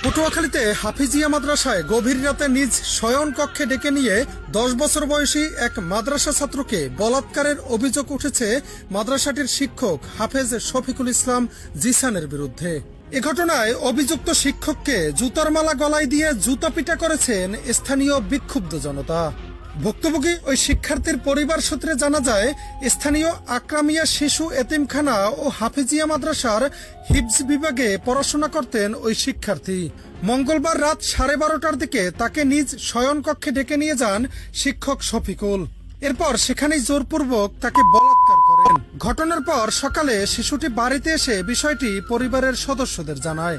পটুয়াখালীতে হাফিজিয়া মাদ্রাসায় গভীর রাতে নিজ শয়ন কক্ষে ডেকে নিয়ে 10 বছর বয়সী এক মাদ্রাসা ছাত্রকে বলাৎকারের অভিযোগ উঠেছে মাদ্রাসাটির শিক্ষক হাফেজ শফিকুল ইসলাম জিসানের বিরুদ্ধে। এ ঘটনায় অভিযুক্ত শিক্ষককে জুতার মালা গলায় দিয়ে জুতাপিটা করেছেন স্থানীয় বিক্ষুব্ধ জনতা। ভুক্তভোগী ওই শিক্ষার্থীর পরিবার সূত্রে জানা যায়, স্থানীয় আকরামিয়া শিশু এতিমখানা ও হাফিজিয়া মাদ্রাসার হিফজ বিভাগে পড়াশোনা করতেন ওই শিক্ষার্থী। মঙ্গলবার রাত 12:30টার দিকে তাকে নিজ শয়নকক্ষে ডেকে নিয়ে যান শিক্ষক শফিকুল। এরপর সেখানেই জোরপূর্বক তাকে বলাৎকার করেন। ঘটনার পর সকালে শিশুটি বাড়িতে এসে বিষয়টি পরিবারের সদস্যদের জানায়।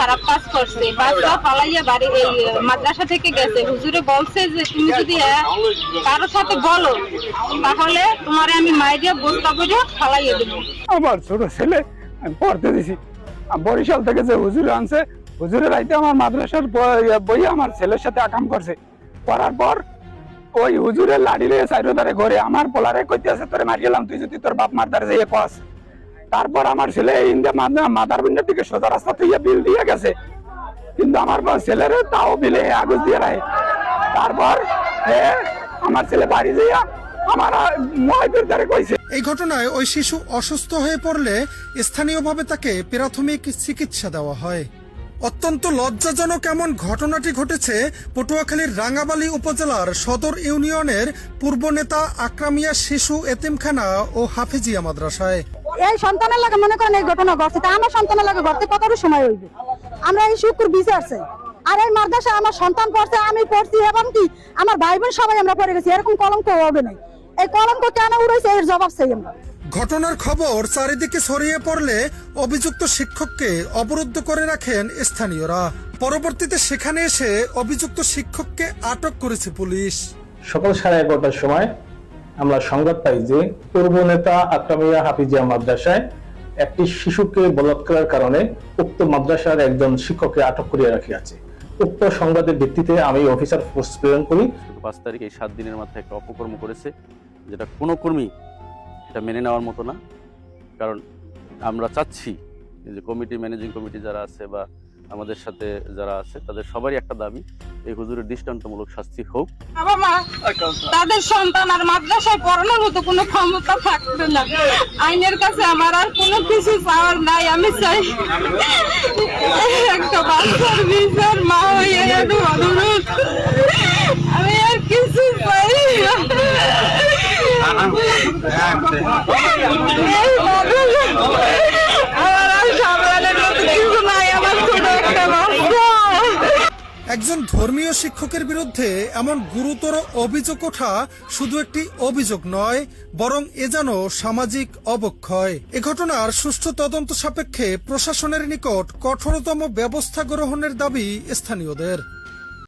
খারাপ কাজ করছে, বাচ্চা পালাইয়া বাড়ি এই মাদ্রাসা থেকে গেছে। হুজুরে বলছে যে তুমি যদি কারোর সাথে বলো তাহলে তোমারে আমি মাইরিয়া বস্তা করে ফালাইয়া দেবো। আমার ছোট ছেলে আমি পড়তে দিছি, বরিশাল থেকে যে হুজুর আনছে, হুজুরের রাইতে আমার মাদ্রাসার বই আমার ছেলের সাথে আকাম করছে। করার পর ওই হুজুরের লাড়ি রে চাইরো ধারে ঘরে আমার পোলারে কইতে আছে তোরে মারি গেলাম, তুই যদি তোর বাপ মার ধারে যাইয়ে কস। তারপর আমার ছেলে ইন্দা মাদার বিন্ডের দিকে সোজা রাস্তা থেকে বিল দিয়ে গেছে, কিন্তু আমার ছেলের তাও বিলে আগুন দিয়ে রায়। তারপর আমার ছেলে বাড়ি যাইয়া আমার মহাইদের ধারে কইছে। এই ঘটনায় ওই শিশু অসুস্থ হয়ে পড়লে স্থানীয়ভাবে তাকে প্রাথমিক চিকিৎসা দেওয়া হয়। অত্যন্ত লজ্জাজনক এমন ঘটনাটি ঘটেছে পটুয়াখালীর রাঙ্গাবালী উপজেলার সদর ইউনিয়নের পূর্ব নেতা আকরামিয়া শিশু এতিমখানা ও হাফিজিয়া মাদ্রাসায়। এই সন্তানের লাগে মনে করেন এই ঘটনা ঘটছে, তা আমার সন্তানের লাগে ঘটতে কতটা সময় হইবে? আমরা এই শুক্র বিচারছে, আর এই মাদ্রাসা আমার সন্তান পড়ছে, আমি পড়ছি, এবং কি আমার ভাই বোন সবাই আমরা পড়ে গেছি। এরকম কলঙ্ক হবে না, এই কলঙ্ক কেন উড়াইছে এর জবাব চাই আমরা। ঘটনার খবর চারিদিকে ছড়িয়ে পড়লে অভিযুক্ত শিক্ষককে অবরুদ্ধ করে রাখেন স্থানীয়রা। পরবর্তীতে সেখানে এসে অভিযুক্ত শিক্ষককে আটক করেছে পুলিশ। সকাল 11:30টার সময় আমরা সংবাদ পাই যে পূর্ব নেতা আকরামিয়া হাফিজিয়া মাদ্রাসায় একটি শিশুকে বলাৎকারের কারণে উক্ত মাদ্রাসার একজন শিক্ষককে আটক করিয়া রাখিয়াছে। উক্ত সংবাদের ভিত্তিতে আমি অফিসার ফোর্স প্রেরণ করি। 5 তারিখ এই 7 দিনের মাথায় একটা অপকর্ম করেছে, যেটা কোনো কর্মী এটা মেনে নেওয়ার মতো না। কারণ আমরা চাচ্ছি যে কমিটি, ম্যানেজিং কমিটি যারা আছে বা আমাদের সাথে যারা আছে তাদের সবারই একটা দাবি, এই হুজুরের দৃষ্টান্তমূলক শাস্তি হোক। বাবা তাদের সন্তান আর মাদ্রাসায় পড়ানোর মতো কোনো ক্ষমতা থাকবে না। আইনের কাছে আমার আর কোনো কিছু চাওয়ার নাই। আমি চাই একটা বাচ্চার বিচার মা হয়ে অনুরোধ, আমি আর কিছু চাই না। একজন ধর্মীয় শিক্ষকের বিরুদ্ধে এমন গুরুতর অভিযোগ ওঠা শুধু একটি অভিযোগ নয়, বরং এ যেন সামাজিক অবক্ষয়। এ ঘটনার সুষ্ঠু তদন্ত সাপেক্ষে প্রশাসনের নিকট কঠোরতম ব্যবস্থা গ্রহণের দাবি স্থানীয়দের।